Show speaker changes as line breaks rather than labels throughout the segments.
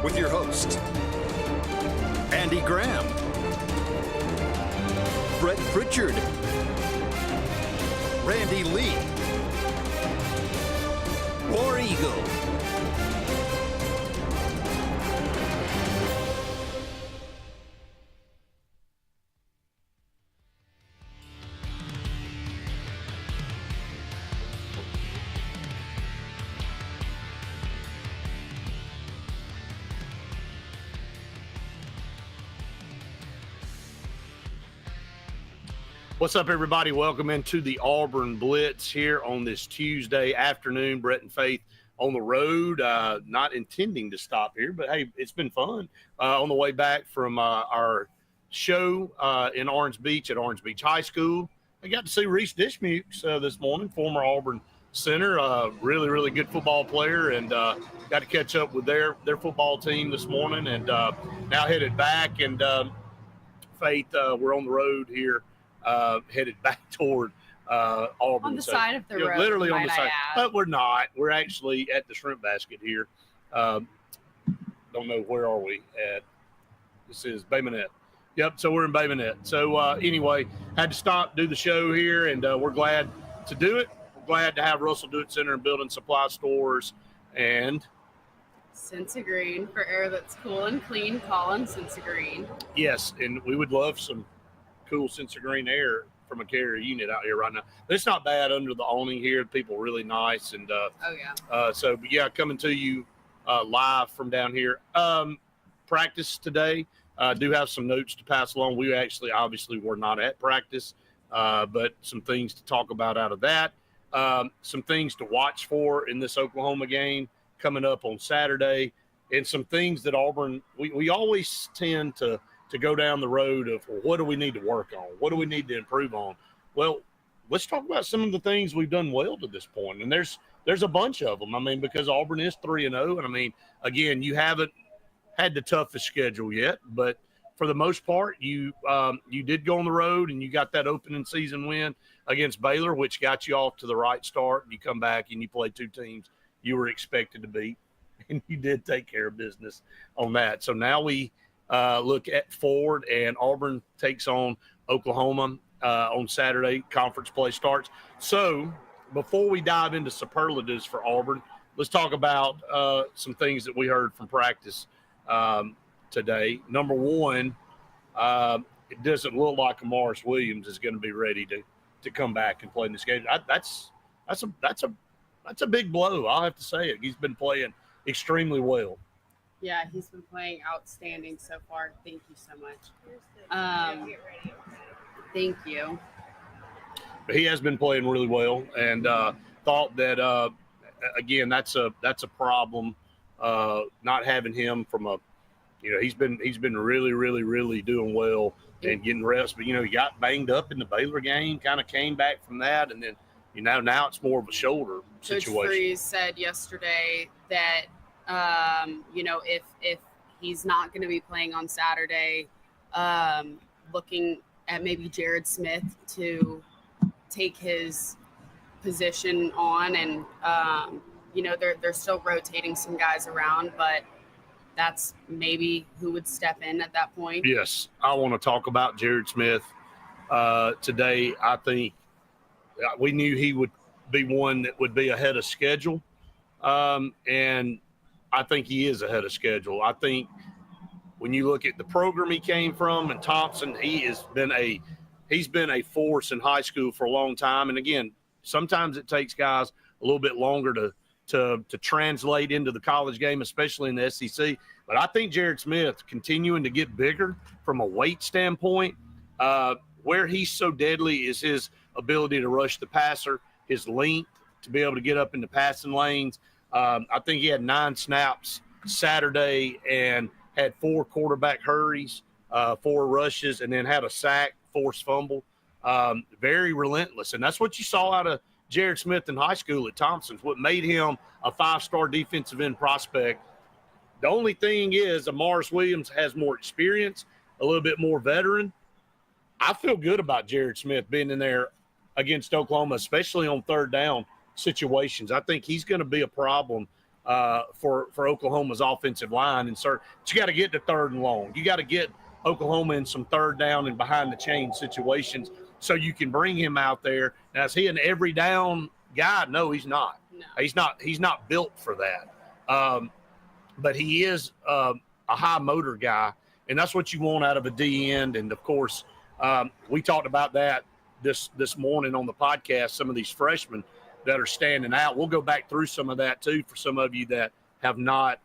with your hosts, Andy Graham, Brett Pritchard, Randy Lee, War Eagle.
What's up, everybody? Welcome into the Auburn Blitz here on this Tuesday afternoon. Brett and Faith on the road, not intending to stop here, but hey, it's been fun. On the way back from our show in Orange Beach at Orange Beach High School, I got to see Reese Dishmukes this morning, former Auburn center, really, really good football player, and got to catch up with their football team this morning, and now headed back. And Faith, we're on the road here. Headed back toward Auburn.
On the side of the road.
Literally on the side. But we're not. We're actually at the shrimp basket here. Don't know, where are we at? This is Bay Minette. Yep, so we're in Bay Minette. So anyway, had to stop, do the show here, and we're glad to do it. We're glad to have Russell Do-It Center and Building Supply Stores and
Sensa Green for air that's cool and clean. Colin Sensa Green.
Yes, and we would love some cool Sensa Green air from a carrier unit out here right now. But it's not bad under the awning here. People are really nice. And so coming to you live from down here. Practice today. Do have some notes to pass along. We actually obviously were not at practice, but some things to talk about out of that. Some things to watch for in this Oklahoma game coming up on Saturday, and some things that Auburn, we always tend to go down the road of, well, what do we need to work on? What do we need to improve on? Well, let's talk about some of the things we've done well to this point. And there's a bunch of them. I mean, because Auburn is 3-0. And I mean, again, you haven't had the toughest schedule yet, but for the most part, you did go on the road and you got that opening season win against Baylor, which got you off to the right start. You come back and you play two teams you were expected to beat, and you did take care of business on that. So now we look at forward, and Auburn takes on Oklahoma on Saturday. Conference play starts. So before we dive into superlatives for Auburn, let's talk about some things that we heard from practice today. Number one, it doesn't look like Amaris Williams is going to be ready to come back and play in this game. That's a big blow. I'll have to say it. He's been playing extremely well.
Yeah, he's been playing outstanding so far. Thank you so much. Thank you.
But he has been playing really well, and thought that again, that's a problem. Not having him from a, he's been really, really, really doing well and getting reps. But he got banged up in the Baylor game, kind of came back from that, and then now it's more of a shoulder situation.
Coach Freeze said yesterday that if he's not going to be playing on Saturday, looking at maybe Jared Smith to take his position on, and they're still rotating some guys around, but that's maybe who would step in at that point.
Yes, I want to talk about Jared Smith today. I think we knew he would be one that would be ahead of schedule, and I think he is ahead of schedule. I think when you look at the program he came from and Thompson, he's been a force in high school for a long time. And again, sometimes it takes guys a little bit longer to translate into the college game, especially in the SEC. But I think Jared Smith continuing to get bigger from a weight standpoint. Where he's so deadly is his ability to rush the passer, his length to be able to get up in the passing lanes. I think he had 9 snaps Saturday and had 4 quarterback hurries, 4 rushes, and then had a sack, forced fumble. Very relentless. And that's what you saw out of Jared Smith in high school at Thompson's, what made him a 5-star defensive end prospect. The only thing is Amaris Williams has more experience, a little bit more veteran. I feel good about Jared Smith being in there against Oklahoma, especially on third down situations. I think he's going to be a problem for Oklahoma's offensive line. And but you got to get to 3rd and long. You got to get Oklahoma in some 3rd down and behind the chain situations so you can bring him out there. Now, is he an every down guy? No, he's not.
No.
He's not built for that. But he is a high motor guy, and that's what you want out of a D end. And of course, we talked about that this morning on the podcast. Some of these freshmen that are standing out. We'll go back through some of that too for some of you that have not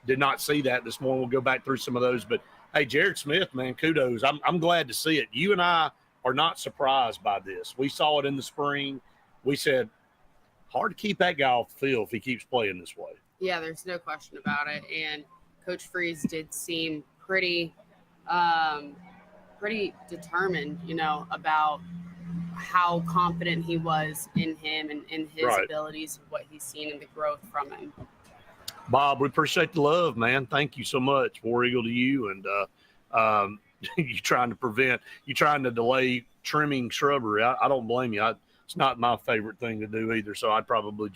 did not see that this morning. We'll go back through some of those. But hey, Jared Smith, man, kudos. I'm glad to see it. You and I are not surprised by this. We saw it in the spring. We said, hard to keep that guy off the field if he keeps playing this way.
Yeah, there's no question about it. And Coach Freeze did seem pretty determined, about how confident he was in him and in his abilities and what he's seen and the growth from him.
Bob, we appreciate the love, man. Thank you so much. War Eagle to you. And you're trying to delay trimming shrubbery. I don't blame you. It's not my favorite thing to do either. So I'd probably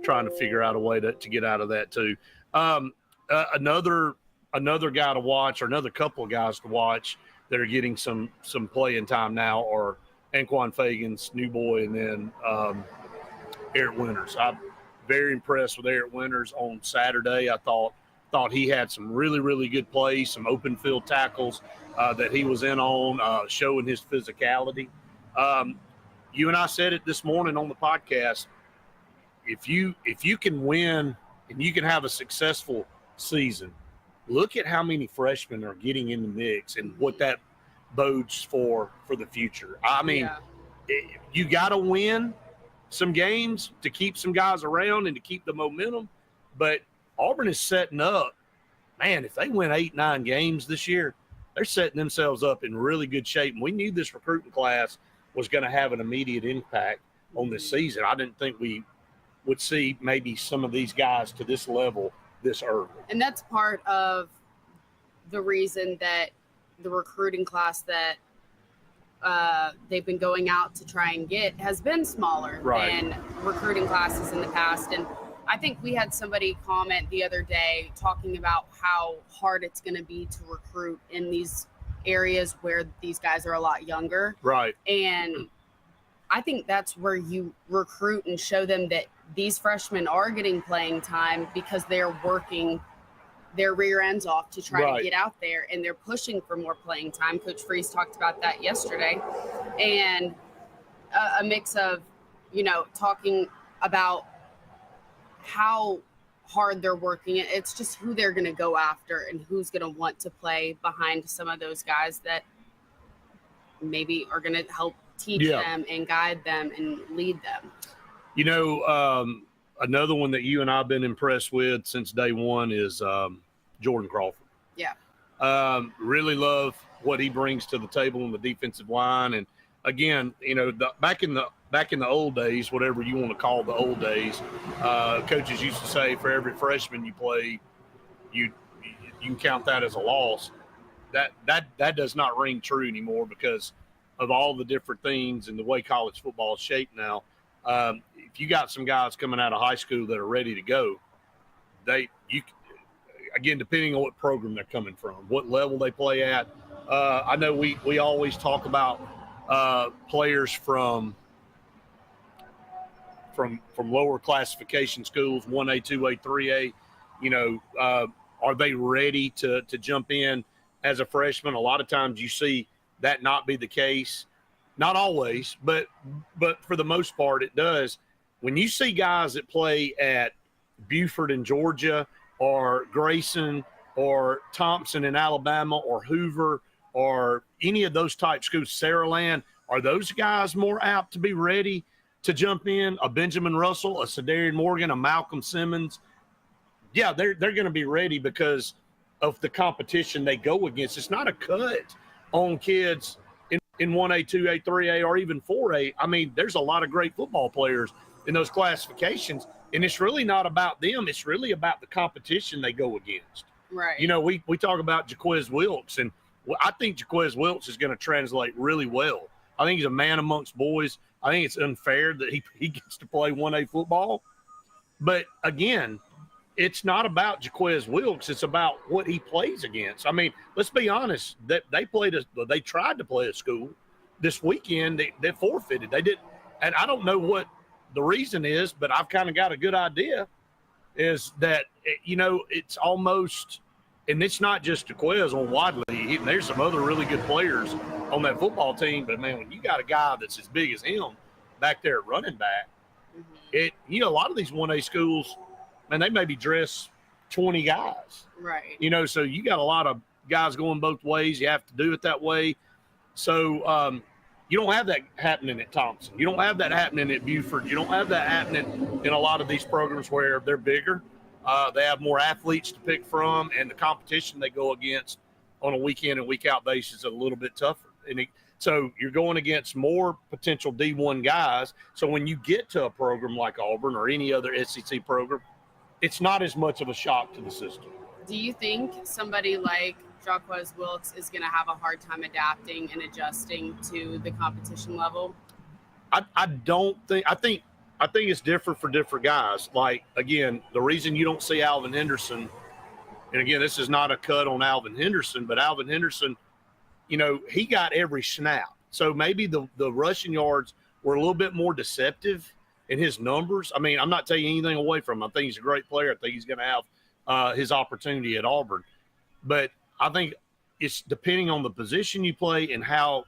trying to figure out a way to get out of that too. Another guy to watch, or another couple of guys to watch that are getting some playing time now are Anquan Fagan's new boy, and then Eric Winters. I'm very impressed with Eric Winters on Saturday. I thought he had some really, really good plays, some open field tackles that he was in on, showing his physicality. You and I said it this morning on the podcast. If you can win and you can have a successful season, look at how many freshmen are getting in the mix and what that bodes for the future. I mean, you got to win some games to keep some guys around and to keep the momentum. But Auburn is setting up, man, if they win 8-9 games this year, they're setting themselves up in really good shape. And we knew this recruiting class was going to have an immediate impact on this season. I didn't think we would see maybe some of these guys to this level this early.
And that's part of the reason that the recruiting class that they've been going out to try and get has been smaller than recruiting classes in the past. And I think we had somebody comment the other day talking about how hard it's going to be to recruit in these areas where these guys are a lot younger.
Right.
And I think that's where you recruit and show them that these freshmen are getting playing time because they're working their rear ends off to try to get out there, and they're pushing for more playing time. Coach Freeze talked about that yesterday. And a mix of, talking about how hard they're working. It's just who they're going to go after and who's going to want to play behind some of those guys that maybe are going to help teach them and guide them and lead them.
Another one that you and I have been impressed with since day one is Jordan Crawford.
Yeah.
Really love what he brings to the table on the defensive line. And again, back in the old days, whatever you want to call the old days, coaches used to say for every freshman you play, you can count that as a loss. That does not ring true anymore because of all the different things and the way college football is shaped now. If you got some guys coming out of high school that are ready to go, again, depending on what program they're coming from, what level they play at. I know we always talk about players from lower classification schools, 1A, 2A, 3A. Are they ready to jump in as a freshman? A lot of times you see that not be the case. Not always, but for the most part it does. When you see guys that play at Buford in Georgia or Grayson or Thompson in Alabama or Hoover or any of those type schools, Saraland, are those guys more apt to be ready to jump in? A Benjamin Russell, a Cedarian Morgan, a Malcolm Simmons. Yeah, they're going to be ready because of the competition they go against. It's not a cut on kids in 1A, 2A, 3A, or even 4A. I mean, there's a lot of great football players in those classifications, and it's really not about them. It's really about the competition they go against.
Right.
We talk about Jaquez Wilkes, and I think Jaquez Wilkes is going to translate really well. I think he's a man amongst boys. I think it's unfair that he gets to play 1A football. But again, it's not about Jaquez Wilkes. It's about what he plays against. I mean, let's be honest. That they tried to play a school this weekend. They forfeited. They did, and I don't know what the reason is, but I've kind of got a good idea. Is that it's almost, and it's not just Jaquez on Wadley. There's some other really good players on that football team. But man, when you got a guy that's as big as him back there at running back, a lot of these 1A schools, man, they maybe dress 20 guys.
Right.
So you got a lot of guys going both ways. You have to do it that way. So you don't have that happening at Thompson. You don't have that happening at Buford. You don't have that happening in a lot of these programs where they're bigger. They have more athletes to pick from, and the competition they go against on a week in and week out basis is a little bit tougher. So you're going against more potential D1 guys. So when you get to a program like Auburn or any other SEC program, it's not as much of a shock to the system.
Do you think somebody like Jaquez Wilkes is going to have a hard time adapting and adjusting to the competition level?
I think it's different for different guys. Like, again, the reason you don't see Alvin Henderson, and again, this is not a cut on Alvin Henderson, but Alvin Henderson, he got every snap. So maybe the rushing yards were a little bit more deceptive in his numbers. I mean, I'm not taking anything away from him. I think he's a great player. I think he's going to have his opportunity at Auburn. But I think it's depending on the position you play and how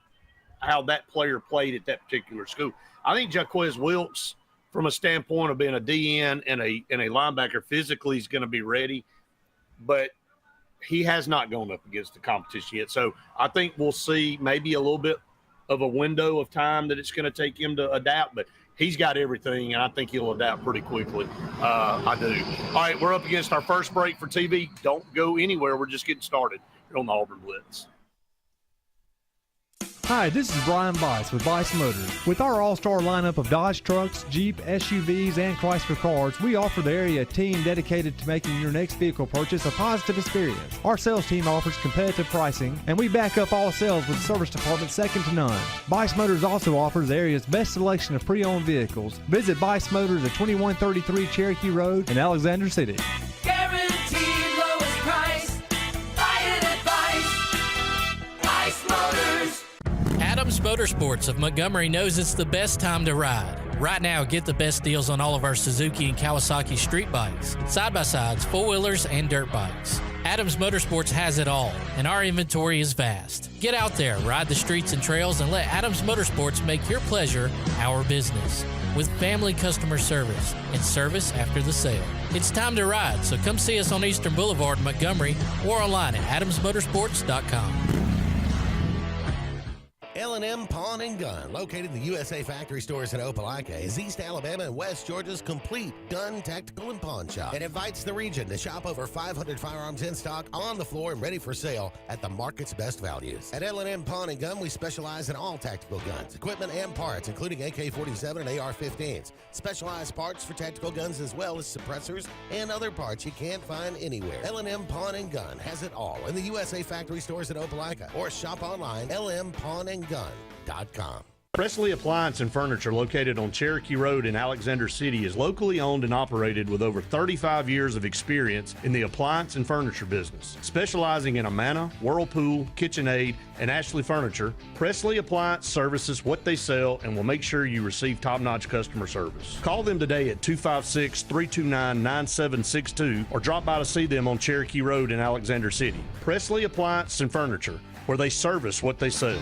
that player played at that particular school. I think Jaquez Wilkes, from a standpoint of being a DN and a linebacker, physically is going to be ready. But he has not gone up against the competition yet. So I think we'll see maybe a little bit of a window of time that it's going to take him to adapt. But he's got everything, and I think he'll adapt pretty quickly. I do. All right, we're up against our first break for TV. Don't go anywhere. We're just getting started here on the Auburn Blitz.
Hi, this is Brian Bice with Bice Motors. With our all-star lineup of Dodge trucks, Jeep, SUVs, and Chrysler cars, we offer the area a team dedicated to making your next vehicle purchase a positive experience. Our sales team offers competitive pricing, and we back up all sales with a service department second to none. Bice Motors also offers the area's best selection of pre-owned vehicles. Visit Bice Motors at 2133 Cherokee Road in Alexander City.
Guaranteed lowest price. Buy it at Bice Motors.
Adams Motorsports of Montgomery knows it's the best time to ride. Right now, get the best deals on all of our Suzuki and Kawasaki street bikes, side-by-sides, four-wheelers, and dirt bikes. Adams Motorsports has it all, and our inventory is vast. Get out there, ride the streets and trails, and let Adams Motorsports make your pleasure our business. With family customer service and service after the sale. It's time to ride, so come see us on Eastern Boulevard in Montgomery or online at adamsmotorsports.com.
L&M Pawn and Gun, located in the USA Factory Stores in Opelika, is East Alabama and West Georgia's complete gun, tactical, and pawn shop. It invites the region to shop over 500 firearms in stock, on the floor, and ready for sale at the market's best values. At L&M Pawn and Gun, we specialize in all tactical guns, equipment, and parts, including AK-47 and AR-15s. Specialized parts for tactical guns as well as suppressors and other parts you can't find anywhere. L&M Pawn and Gun has it all in the USA Factory Stores in Opelika, or shop online, lmpawnandgun.com.
Presley Appliance and Furniture, located on Cherokee Road in Alexander City, is locally owned and operated with over 35 years of experience in the appliance and furniture business. Specializing in Amana, Whirlpool, KitchenAid, and Ashley Furniture, Presley Appliance services what they sell and will make sure you receive top-notch customer service. Call them today at 256-329-9762 or drop by to see them on Cherokee Road in Alexander City. Presley Appliance and Furniture, where they service what they sell.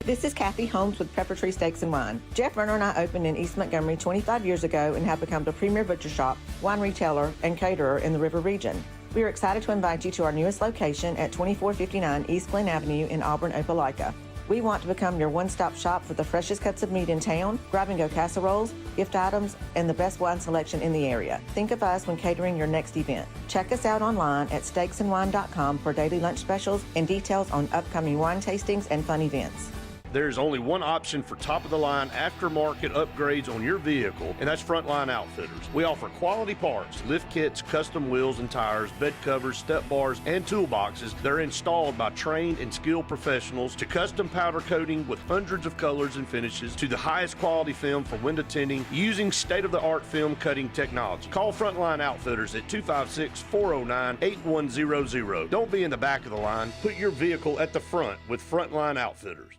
This is Kathy Holmes with Pepper Tree Steaks and Wine. Jeff Verner and I opened in East Montgomery 25 years ago and have become the premier butcher shop, wine retailer, and caterer in the River region. We are excited to invite you to our newest location at 2459 East Glen Avenue in Auburn, Opelika. We want to become your one-stop shop for the freshest cuts of meat in town, grab-and-go casseroles, gift items, and the best wine selection in the area. Think of us when catering your next event. Check us out online at steaksandwine.com for daily lunch specials and details on upcoming wine tastings and fun events.
There's only one option for top-of-the-line aftermarket upgrades on your vehicle, and that's Frontline Outfitters. We offer quality parts, lift kits, custom wheels and tires, bed covers, step bars, and toolboxes. They're installed by trained and skilled professionals, to custom powder coating with hundreds of colors and finishes, to the highest quality film for window tinting using state-of-the-art film cutting technology. Call Frontline Outfitters at 256-409-8100. Don't be in the back of the line. Put your vehicle at the front with Frontline Outfitters.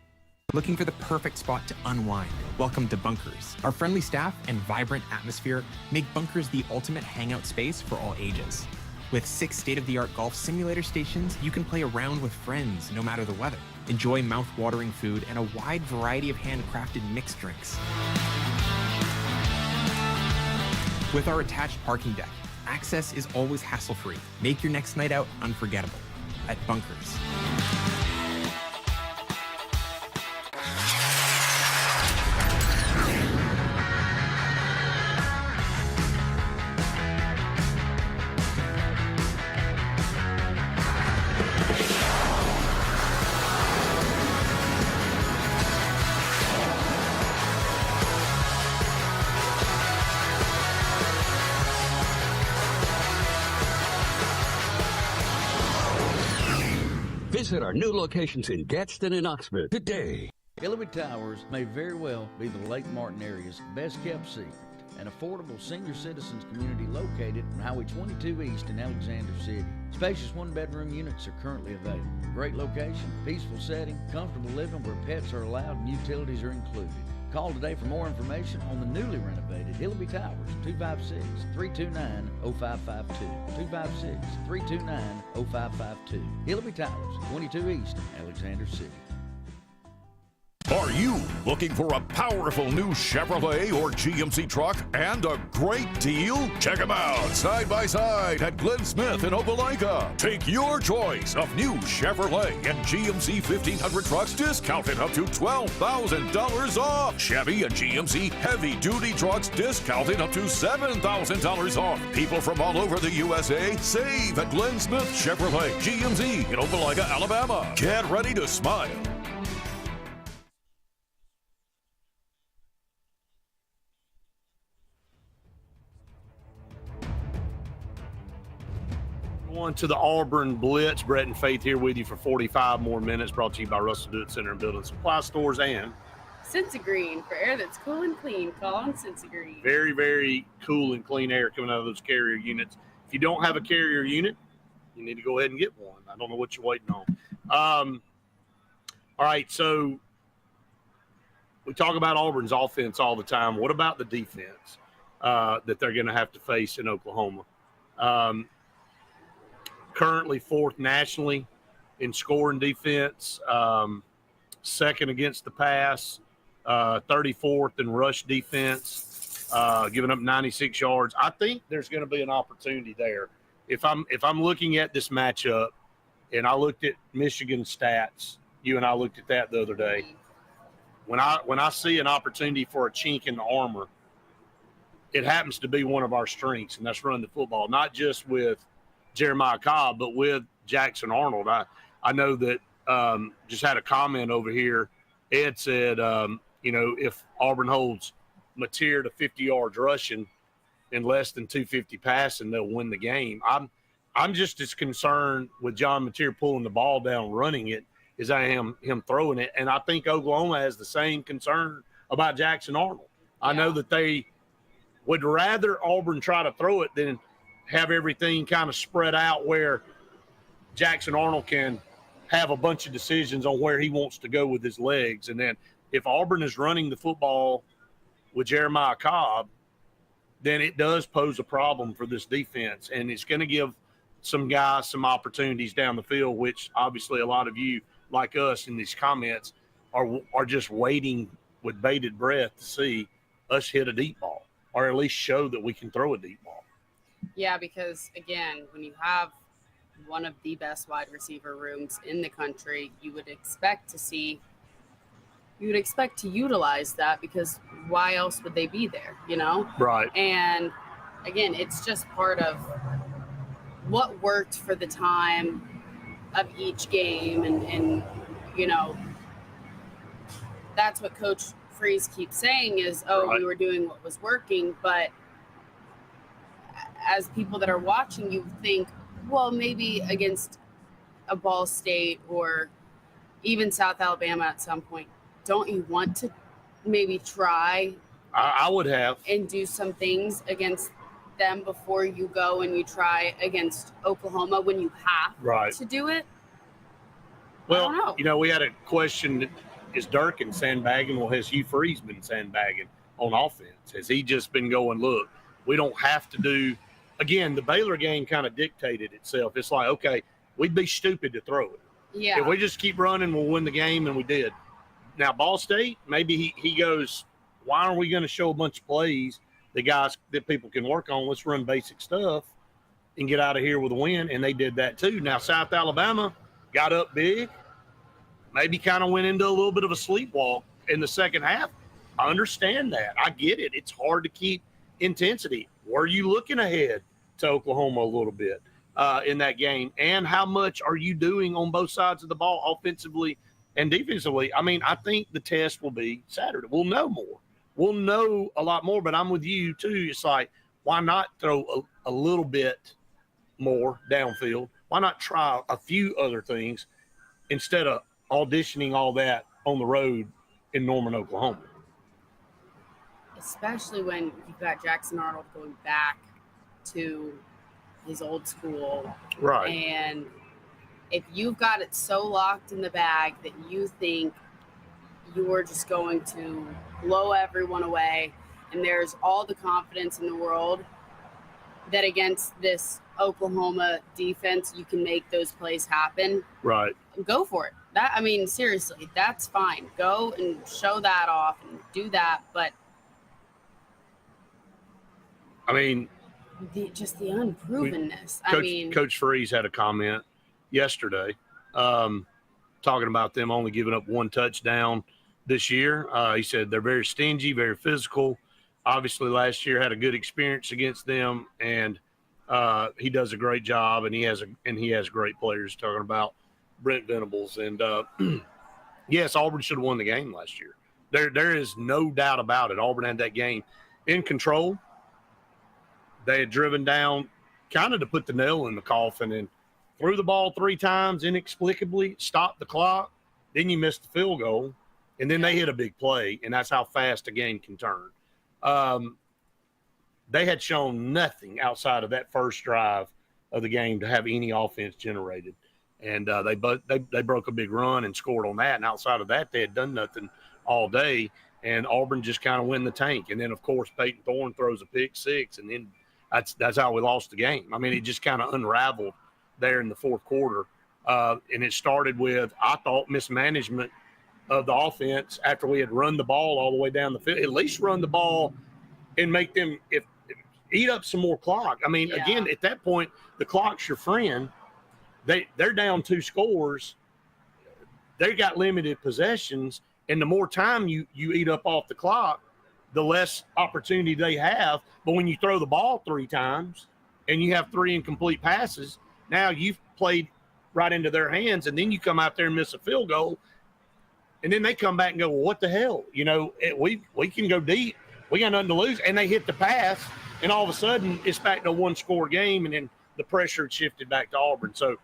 Looking for the perfect spot to unwind? Welcome to Bunkers. Our friendly staff and vibrant atmosphere make Bunkers the ultimate hangout space for all ages. With 6 state-of-the-art golf simulator stations, you can play around with friends no matter the weather. Enjoy mouth-watering food and a wide variety of handcrafted mixed drinks. With our attached parking deck, access is always hassle-free. Make your next night out unforgettable at Bunkers.
Visit our new locations in Gadsden and Oxford today.
Hillary Towers may very well be the Lake Martin area's best kept secret. An affordable senior citizens community located on Highway 22 East in Alexander City. Spacious one-bedroom units are currently available. Great location, peaceful setting, comfortable living where pets are allowed and utilities are included. Call today for more information on the newly renovated Hillary Towers, 256-329-0552. 256-329-0552. Hillary Towers, 22 East, Alexander City.
Are you looking for a powerful new Chevrolet or GMC truck and a great deal? Check them out side by side at Glenn Smith in Opelika. Take your choice of new Chevrolet and GMC 1500 trucks discounted up to $12,000 off. Chevy and GMC heavy-duty trucks discounted up to $7,000 off. People from all over the USA save at Glenn Smith Chevrolet GMC in Opelika, Alabama. Get ready to smile.
On to the Auburn Blitz. Brett and Faith here with you for 45 more minutes. Brought to you by Russell Dewitt Center and Building Supply Stores and
Sensagreen. For air that's cool and clean, call on Sensagreen.
very, very cool and clean air coming out of those carrier units. If you don't have a carrier unit, you need to go ahead and get one. I don't know what you're waiting on. All right, so we talk about Auburn's offense all the time. What about the defense that they're going to have to face in Oklahoma? Currently 4th nationally in scoring defense, 2nd against the pass, 34th in rush defense, giving up 96 yards. I think there's going to be an opportunity there. If I'm looking at this matchup, and I looked at Michigan's stats, you and I looked at that the other day. When I see an opportunity for a chink in the armor, it happens to be one of our strengths, and that's running the football, not just with Jeremiah Cobb, but with Jackson Arnold. I know that just had a comment over here. Ed said, if Auburn holds Mateer to 50 yards rushing and less than 250 passing, they'll win the game. I'm just as concerned with John Mateer pulling the ball down, running it, as I am him throwing it. And I think Oklahoma has the same concern about Jackson Arnold. I know that they would rather Auburn try to throw it than have everything kind of spread out where Jackson Arnold can have a bunch of decisions on where he wants to go with his legs. And then if Auburn is running the football with Jeremiah Cobb, then it does pose a problem for this defense. And it's going to give some guys some opportunities down the field, which obviously a lot of you, like us in these comments, are just waiting with bated breath to see us hit a deep ball, or at least show that we can throw a deep ball.
Yeah, because, again, when you have one of the best wide receiver rooms in the country, you would expect to utilize that, because why else would they be there, Right. And, again, it's just part of what worked for the time of each game. And that's what Coach Freeze keeps saying is, we were doing what was working. But as people that are watching, you think, well, maybe against a Ball State or even South Alabama at some point, don't you want to maybe try?
I would have.
And do some things against them before you go and you try against Oklahoma when you have to do it?
Well,
I don't know.
You know, we had a question, is Durkin sandbagging? Well, has Hugh Freeze been sandbagging on offense? Has he just been going, look, we don't have to do – again, the Baylor game kind of dictated itself. It's like, okay, we'd be stupid to throw it.
Yeah.
If we just keep running, we'll win the game, and we did. Now, Ball State, maybe he goes, why aren't we going to show a bunch of plays that guys that people can work on? Let's run basic stuff and get out of here with a win, and they did that too. Now, South Alabama got up big, maybe kind of went into a little bit of a sleepwalk in the second half. I understand that. I get it. It's hard to keep intensity. Were you looking ahead to Oklahoma a little bit in that game? And how much are you doing on both sides of the ball, offensively and defensively? I mean, I think the test will be Saturday. We'll know more. We'll know a lot more, but I'm with you too. It's like, why not throw a little bit more downfield? Why not try a few other things instead of auditioning all that on the road in Norman, Oklahoma?
Especially when you've got Jackson Arnold going back to his old school.
Right.
And if you've got it so locked in the bag that you think you're just going to blow everyone away, and there's all the confidence in the world that against this Oklahoma defense you can make those plays happen,
right,
go for it. That, I mean, seriously, that's fine. Go and show that off and do that. But
I mean,
just the unprovenness.
Coach Freeze had a comment yesterday talking about them only giving up one touchdown this year. He said they're very stingy, very physical. Obviously, last year had a good experience against them, and he does a great job, and he has great players. Talking about Brent Venables, and yes, Auburn should have won the game last year. There is no doubt about it. Auburn had that game in control. They had driven down kind of to put the nail in the coffin and threw the ball 3 times inexplicably, stopped the clock. Then you missed the field goal, and then they hit a big play, and that's how fast a game can turn. They had shown nothing outside of that first drive of the game to have any offense generated. And they broke a big run and scored on that. And outside of that, they had done nothing all day. And Auburn just kind of went in the tank. And then, of course, Peyton Thorne throws a pick 6, and then that's how we lost the game. I mean, it just kind of unraveled there in the fourth quarter. And it started with, I thought, mismanagement of the offense after we had run the ball all the way down the field. At least run the ball and make them eat up some more clock. I mean, again, at that point, the clock's your friend. They're down 2 scores. They got limited possessions, and the more time you eat up off the clock, the less opportunity they have. But when you throw the ball 3 times and you have 3 incomplete passes, now you've played right into their hands, and then you come out there and miss a field goal, and then they come back and go, well, what the hell? You know, we can go deep. We got nothing to lose. And they hit the pass, and all of a sudden it's back to a 1-score game, and then the pressure had shifted back to Auburn. So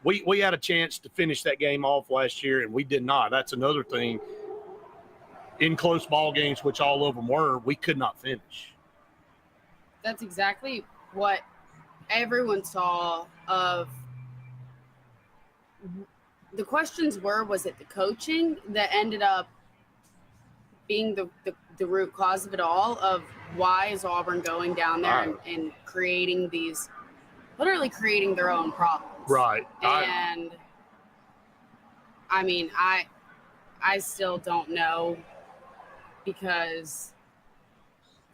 we had a chance to finish that game off last year, and we did not. That's another thing. In close ball games, which all of them were, we could not finish.
That's exactly what everyone saw of the questions were, was it the coaching that ended up being the root cause of it all, of why is Auburn going down there and creating these, literally creating their own problems.
Right.
And I mean, I still don't know, because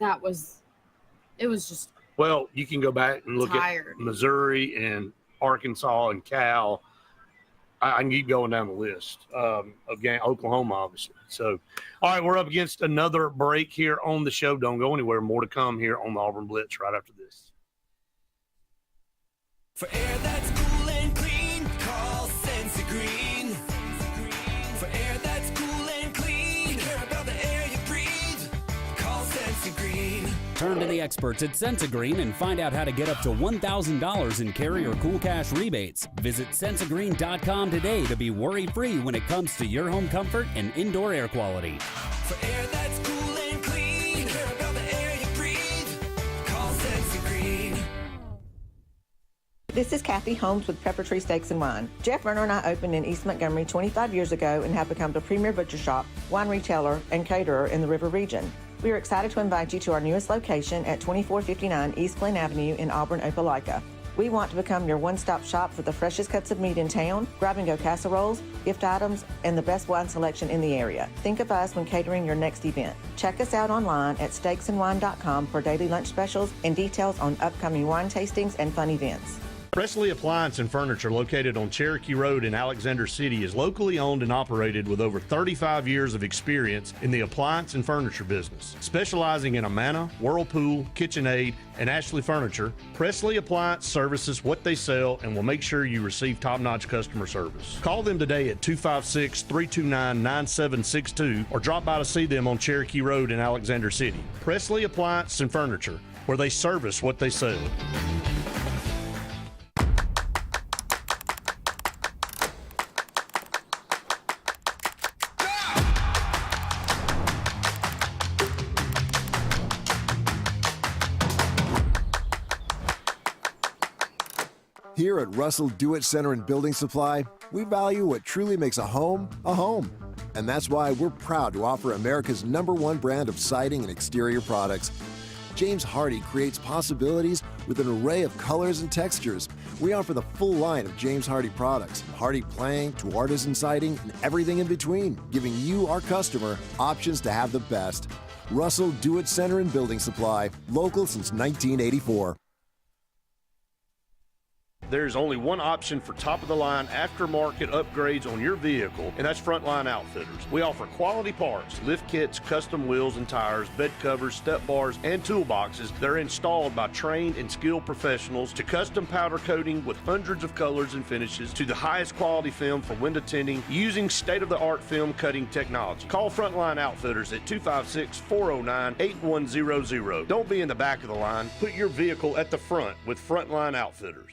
it was just,
well, you can go back and look at Missouri and Arkansas and Cal. I can keep going down the list of game. Oklahoma, obviously. So, all right, we're up against another break here on the show. Don't go anywhere. More to come here on the Auburn Blitz right after this.
For air that's cool and clean, call Sensi Green. For air that's cool and clean,
Turn to the experts at Sensagreen and find out how to get up to $1,000 in carry or cool cash rebates. Visit Sensagreen.com today to be worry-free when it comes to your home comfort and indoor air quality.
For air that's cool and clean, care about the air you breathe. Call Sensagreen.
This is Kathy Holmes with Pepper Tree Steaks and Wine. Jeff Verner and I opened in East Montgomery 25 years ago and have become the premier butcher shop, wine retailer, and caterer in the River region. We are excited to invite you to our newest location at 2459 East Glen Avenue in Auburn, Opelika. We want to become your one-stop shop for the freshest cuts of meat in town, grab-and-go casseroles, gift items, and the best wine selection in the area. Think of us when catering your next event. Check us out online at steaksandwine.com for daily lunch specials and details on upcoming wine tastings and fun events.
Presley Appliance and Furniture, located on Cherokee Road in Alexander City, is locally owned and operated with over 35 years of experience in the appliance and furniture business. Specializing in Amana, Whirlpool, KitchenAid, and Ashley Furniture, Presley Appliance services what they sell and will make sure you receive top-notch customer service. Call them today at 256-329-9762 or drop by to see them on Cherokee Road in Alexander City. Presley Appliance and Furniture, where they service what they sell.
Here at Russell Do-It Center and Building Supply, we value what truly makes a home a home. And that's why we're proud to offer America's #1 brand of siding and exterior products. James Hardie creates possibilities with an array of colors and textures. We offer the full line of James Hardie products, from Hardie plank to artisan siding and everything in between, giving you, our customer, options to have the best. Russell Do-It Center and Building Supply, local since 1984.
There's only one option for top-of-the-line aftermarket upgrades on your vehicle, and that's Frontline Outfitters. We offer quality parts, lift kits, custom wheels and tires, bed covers, step bars, and toolboxes that are installed by trained and skilled professionals, to custom powder coating with hundreds of colors and finishes, to the highest quality film for window tinting using state-of-the-art film cutting technology. Call Frontline Outfitters at 256-409-8100. Don't be in the back of the line. Put your vehicle at the front with Frontline Outfitters.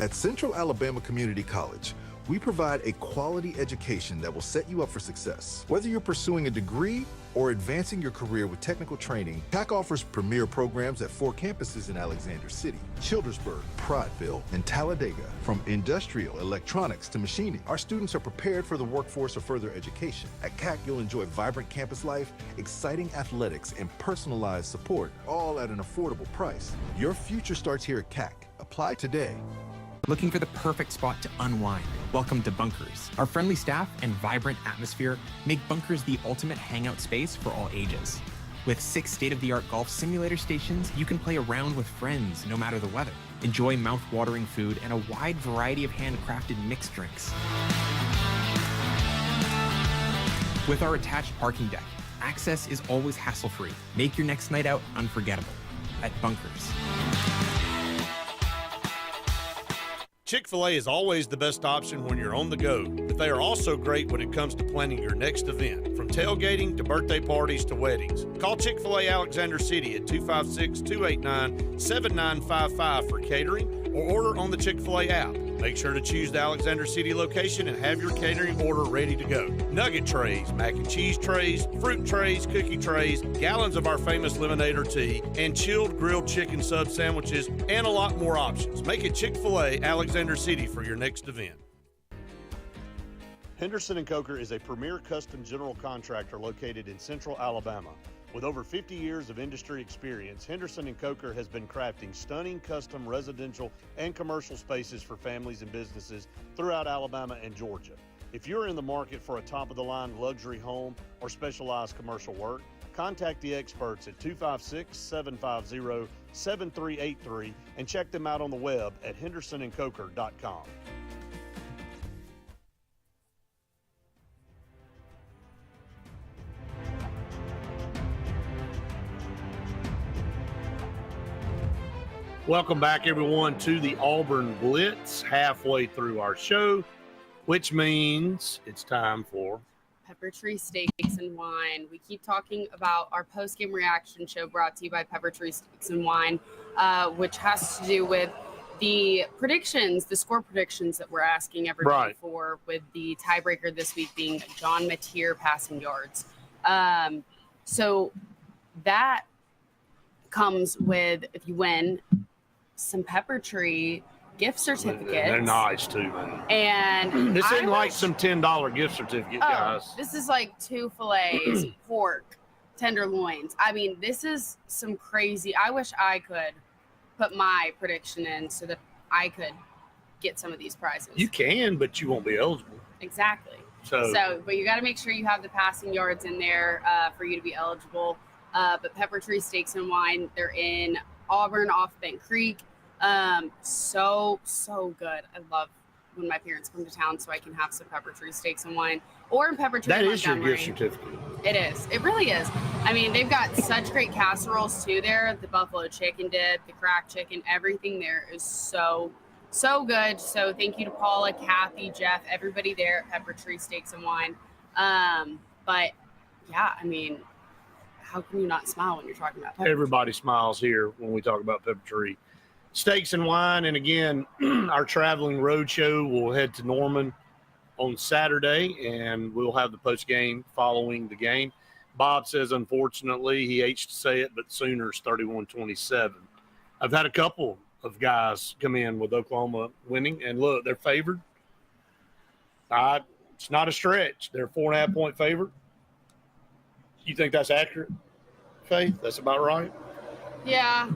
At Central Alabama Community College, we provide a quality education that will set you up for success. Whether you're pursuing a degree or advancing your career with technical training, TAC offers premier programs at 4 campuses in Alexander City, Childersburg, Prattville, and Talladega. From industrial, electronics to machining, our students are prepared for the workforce or further education. At CAC, you'll enjoy vibrant campus life, exciting athletics, and personalized support, all at an affordable price. Your future starts here at CAC. Apply today.
Looking for the perfect spot to unwind? Welcome to Bunkers. Our friendly staff and vibrant atmosphere make Bunkers the ultimate hangout space for all ages. With 6 state-of-the-art golf simulator stations, you can play around with friends no matter the weather. Enjoy mouth-watering food and a wide variety of handcrafted mixed drinks. With our attached parking deck, access is always hassle-free. Make your next night out unforgettable at Bunkers.
Chick-fil-A is always the best option when you're on the go, but they are also great when it comes to planning your next event, from tailgating to birthday parties to weddings. Call Chick-fil-A Alexander City at 256-289-7955 for catering, or order on the Chick-fil-A app. Make sure to choose the Alexander City location and have your catering order ready to go. Nugget trays, mac and cheese trays, fruit trays, cookie trays, gallons of our famous lemonade or tea, and chilled grilled chicken sub sandwiches, and a lot more options. Make it Chick-fil-A Alexander City for your next event. Henderson & Coker is a premier custom general contractor located in central Alabama. With over 50 years of industry experience, Henderson & Coker has been crafting stunning custom residential and commercial spaces for families and businesses throughout Alabama and Georgia. If you're in the market for a top-of-the-line luxury home or specialized commercial work, contact the experts at 256-750-7383 and check them out on the web at hendersonandcoker.com.
Welcome back, everyone, to the Auburn Blitz, halfway through our show, which means it's time for
Pepper Tree Steaks and Wine. We keep talking about our post-game reaction show brought to you by Pepper Tree Steaks and Wine, which has to do with the predictions, the score predictions that we're asking everybody for, with the tiebreaker this week being John Mateer passing yards. So that comes with, if you win, some Pepper Tree gift certificates.
They're nice too, man.
And
this isn't like some $10 gift certificate, guys.
This is like 2 fillets, pork, tenderloins. I mean, this is some crazy. I wish I could put my prediction in so that I could get some of these prizes.
You can, but you won't be eligible.
Exactly.
So
But you got to make sure you have the passing yards in there for you to be eligible. But Pepper Tree Steaks and Wine, they're in Auburn off Bent Creek. So good. I love when my parents come to town so I can have some Pepper Tree Steaks and Wine, or in Pepper Tree
that
Montgomery.
is your gift certificate.
It is. It really is. I mean, they've got such great casseroles too there. The buffalo chicken dip, the cracked chicken, everything there is so good. So thank you to Paula, Kathy, Jeff, everybody there at Pepper Tree Steaks and Wine. But yeah, I mean, how can you not smile when you're talking about Pepper
Everybody smiles here when we talk about Pepper Tree Steaks and Wine. And again, our traveling road show will head to Norman on Saturday, and we'll have the post game following the game. Bob says, unfortunately, he hates to say it, but Sooners 31-27. I've had a couple of guys come in with Oklahoma winning, and look, they're favored. It's not a stretch. They're 4.5-point favorite. You think that's accurate, Faith? That's about right?
Yeah.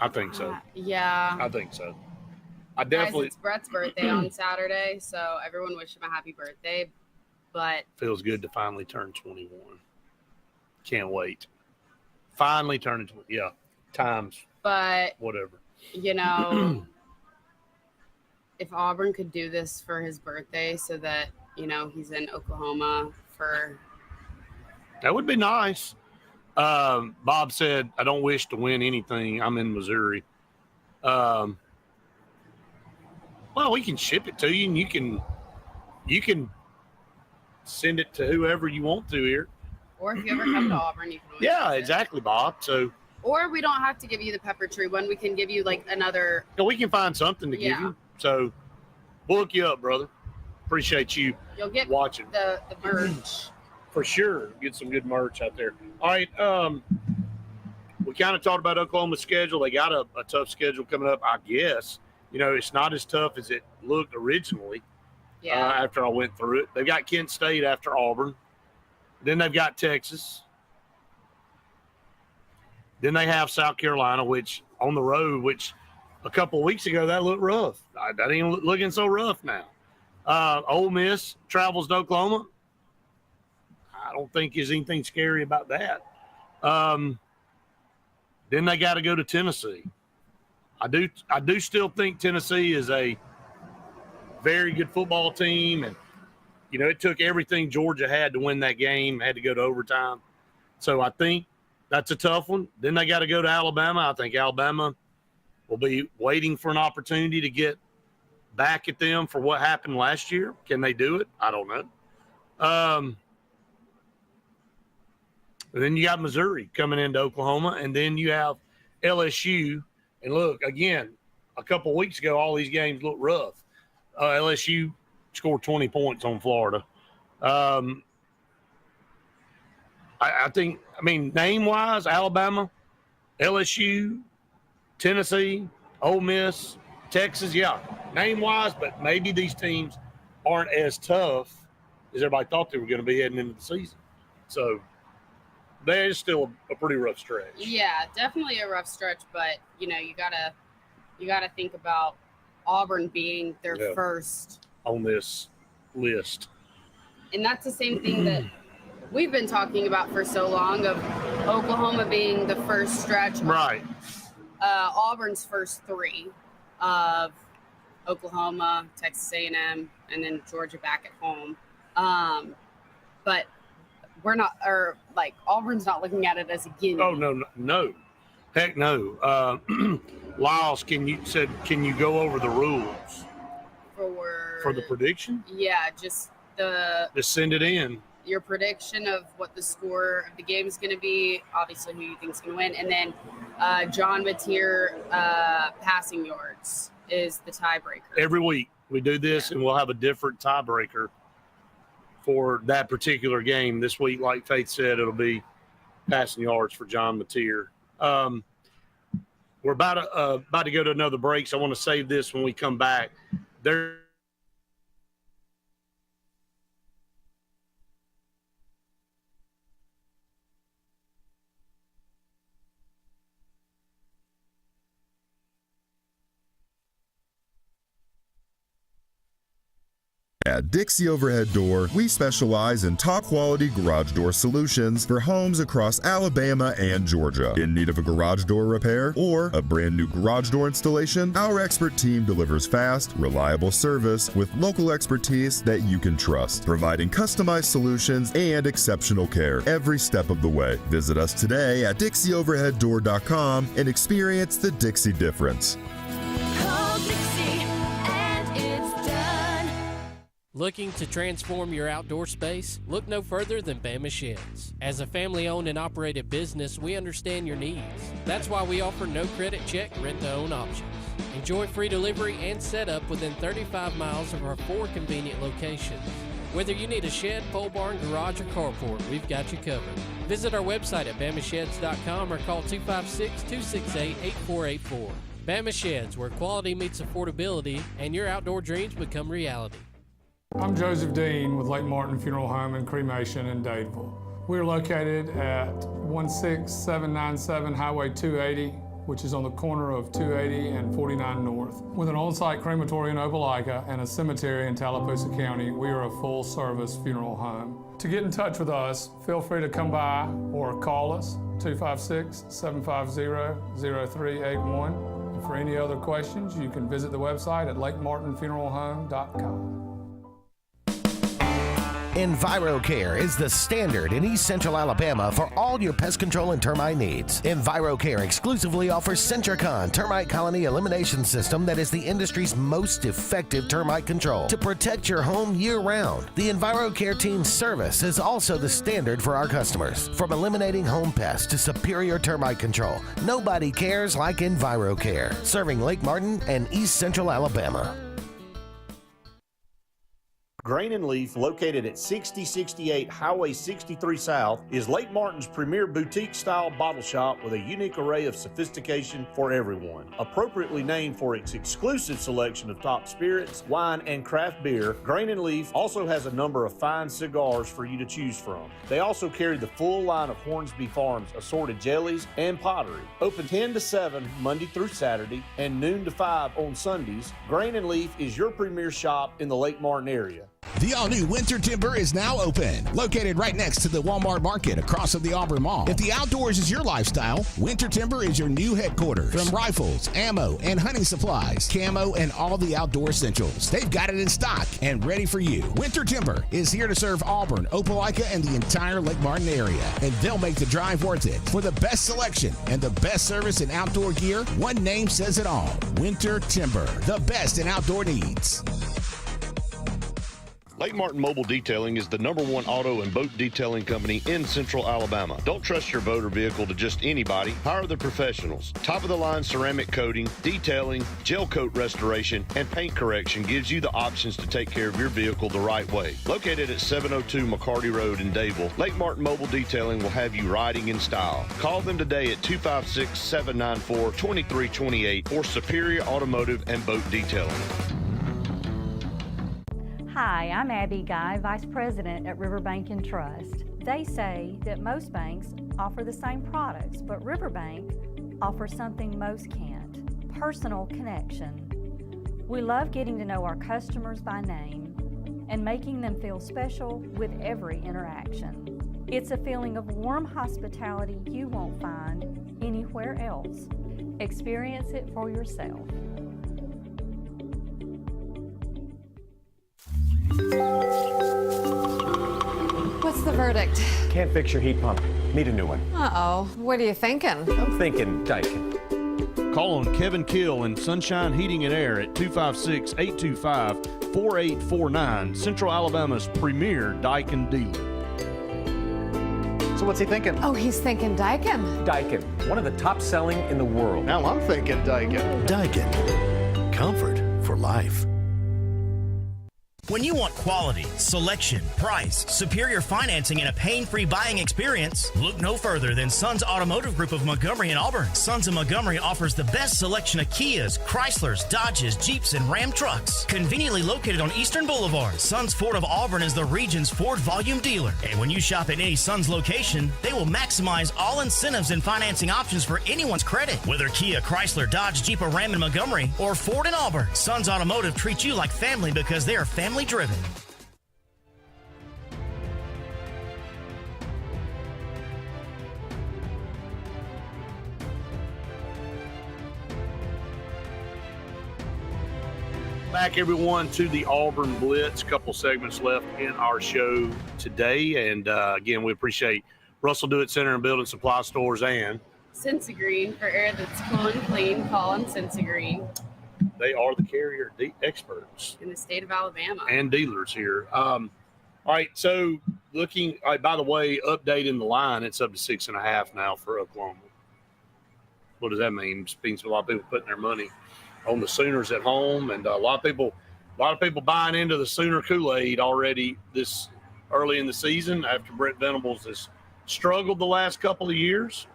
I think so.
Yeah.
I think so. I definitely.
Guys, it's Brett's birthday on Saturday, so everyone wish him a happy birthday. But
feels good to finally turn 21. Can't wait. Finally turning 20. Yeah. Times.
But
whatever.
You know, if Auburn could do this for his birthday so that, you know, he's in Oklahoma for.
That would be nice. Bob said, I don't wish to win anything. I'm in Missouri. Well, we can ship it to you, and you can send it to whoever you want to here.
Or if you ever come to Auburn, you can always
Yeah, exactly, Bob. So.
Or we don't have to give you the Pepper Tree one. We can give you like another.
Yeah, we can find something to give you. So we'll look you up, brother. Appreciate you
You'll get
watching.
The merch.
For sure. Get some good merch out there. All right. We kind of talked about Oklahoma's schedule. They got a tough schedule coming up, I guess. You know, it's not as tough as it looked originally after I went through it. They've got Kent State after Auburn. Then they've got Texas. Then they have South Carolina, which on the road, which a couple of weeks ago, that looked rough. That ain't looking so rough now. Ole Miss travels to Oklahoma. I don't think there's anything scary about that. Then they got to go to Tennessee. I do still think Tennessee is a very good football team, and you know it took everything Georgia had to win that game. Had to go to overtime, so I think that's a tough one. Then they got to go to Alabama. I think Alabama will be waiting for an opportunity to get back at them for what happened last year. Can they do it? I don't know. And then you got Missouri coming into Oklahoma, and then you have LSU. And look, again, a couple of weeks ago, all these games looked rough. LSU scored 20 points on Florida. I think, name-wise, Alabama, LSU, Tennessee, Ole Miss, Texas, yeah, name-wise, but maybe these teams aren't as tough as everybody thought they were going to be heading into the season. So there's still a pretty rough stretch.
Yeah, definitely a rough stretch, but you know, you gotta think about Auburn being their first
on this list.
And that's the same thing that we've been talking about for so long, of Oklahoma being the first stretch.
Right.
Auburn's first three of Oklahoma, Texas A&M, and then Georgia back at home. But we're not, or like Auburn's not looking at it as a gimme.
Oh, no. Heck no. Lyles, can you go over the rules for the prediction?
Yeah, just
send it in.
Your prediction of what the score of the game is going to be, obviously who you think is going to win, and then John Mateer passing yards is the tiebreaker.
Every week we do this, and we'll have a different tiebreaker for that particular game. This week, like Faith said, it'll be passing yards for John Mateer. We're about to go to another break, so I want to save this when we come back.
At Dixie Overhead Door, we specialize in top-quality garage door solutions for homes across Alabama and Georgia. In need of a garage door repair or a brand new garage door installation, our expert team delivers fast, reliable service with local expertise that you can trust, providing customized solutions and exceptional care every step of the way. Visit us today at DixieOverheadDoor.com and experience the Dixie difference.
Looking to transform your outdoor space? Look no further than Bama Sheds. As a family-owned and operated business, we understand your needs. That's why we offer no credit check rent-to-own options. Enjoy free delivery and setup within 35 miles of our 4 convenient locations. Whether you need a shed, pole barn, garage, or carport, we've got you covered. Visit our website at BamaSheds.com or call 256-268-8484. Bama Sheds, where quality meets affordability and your outdoor dreams become reality.
I'm Joseph Dean with Lake Martin Funeral Home and Cremation in Dadeville. We're located at 16797 Highway 280, which is on the corner of 280 and 49 North. With an on-site crematory in Opelika and a cemetery in Tallapoosa County, we are a full-service funeral home. To get in touch with us, feel free to come by or call us, 256-750-0381. And for any other questions, you can visit the website at lakemartinfuneralhome.com.
EnviroCare is the standard in East Central Alabama for all your pest control and termite needs. EnviroCare exclusively offers Centricon termite colony elimination system that is the industry's most effective termite control to protect your home year-round. The EnviroCare team's service is also the standard for our customers. From eliminating home pests to superior termite control, nobody cares like EnviroCare, serving Lake Martin and East Central Alabama.
Grain and Leaf, located at 6068 Highway 63 South, is Lake Martin's premier boutique-style bottle shop with a unique array of sophistication for everyone. Appropriately named for its exclusive selection of top spirits, wine, and craft beer, Grain and Leaf also has a number of fine cigars for you to choose from. They also carry the full line of Hornsby Farms assorted jellies and pottery. Open 10 to 7 Monday through Saturday and noon to 5 on Sundays, Grain and Leaf is your premier shop in the Lake Martin area.
The all-new Winter Timber is now open. Located right next to the Walmart Market across from the Auburn Mall. If the outdoors is your lifestyle, Winter Timber is your new headquarters. From rifles, ammo, and hunting supplies, camo, and all the outdoor essentials, they've got it in stock and ready for you. Winter Timber is here to serve Auburn, Opelika, and the entire Lake Martin area, and they'll make the drive worth it. For the best selection and the best service in outdoor gear, one name says it all: Winter Timber, the best in outdoor needs.
Lake Martin Mobile Detailing is the #1 auto and boat detailing company in Central Alabama. Don't trust your boat or vehicle to just anybody. Hire the professionals. Top-of-the-line ceramic coating, detailing, gel coat restoration, and paint correction gives you the options to take care of your vehicle the right way. Located at 702 McCarty Road in Dadeville, Lake Martin Mobile Detailing will have you riding in style. Call them today at 256-794-2328 for Superior Automotive and Boat Detailing.
Hi, I'm Abby Guy, Vice President at Riverbank and Trust. They say that most banks offer the same products, but Riverbank offers something most can't: personal connection. We love getting to know our customers by name and making them feel special with every interaction. It's a feeling of warm hospitality you won't find anywhere else. Experience it for yourself.
What's the verdict?
Can't fix your heat pump.
Need a new one.
Uh-oh. What are you thinking?
I'm thinking Daikin.
Call on Kevin Kill and Sunshine Heating and Air at 256-825-4849, Central Alabama's premier Daikin dealer.
So what's he thinking?
Oh, he's thinking Daikin.
Daikin, one of the top selling in the world.
Now I'm thinking Daikin.
Daikin. Comfort for life.
When you want quality, selection, price, superior financing, and a pain-free buying experience, look no further than Sons Automotive Group of Montgomery and Auburn. Sons of Montgomery offers the best selection of Kias, Chryslers, Dodges, Jeeps, and Ram trucks. Conveniently located on Eastern Boulevard, Sons Ford of Auburn is the region's Ford volume dealer. And when you shop at any Sons location, they will maximize all incentives and financing options for anyone's credit. Whether Kia, Chrysler, Dodge, Jeep, or Ram in Montgomery, or Ford in Auburn, Sons Automotive treats you like family because they are family driven.
Back, everyone, to the Auburn Blitz. A couple segments left in our show today. And again, we appreciate Russell Do It Center and Building Supply Stores and
Sensagreen for air that's cool and clean. Call on Sensagreen.
They are the carrier experts
in the state of Alabama
and dealers here. All right, so looking. All right, by the way, updating the line. It's up to 6.5 now for Oklahoma. What does that mean? It means a lot of people putting their money on the Sooners at home, and a lot of people buying into the Sooner Kool-Aid already this early in the season after Brent Venables has struggled the last couple of years.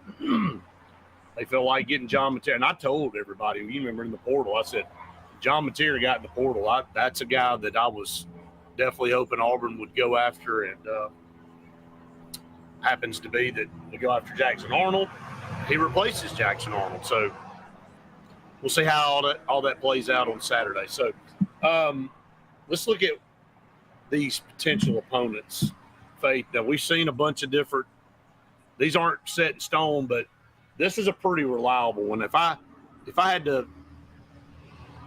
They feel like getting John Mateer. And I told everybody, you remember in the portal, I said, John Mateer got in the portal. That's a guy that I was definitely hoping Auburn would go after. And happens to be that they go after Jackson Arnold. He replaces Jackson Arnold. So we'll see how all that plays out on Saturday. So let's look at these potential opponents, Faith. Now, we've seen a bunch of different – these aren't set in stone, but this is a pretty reliable one. If I had to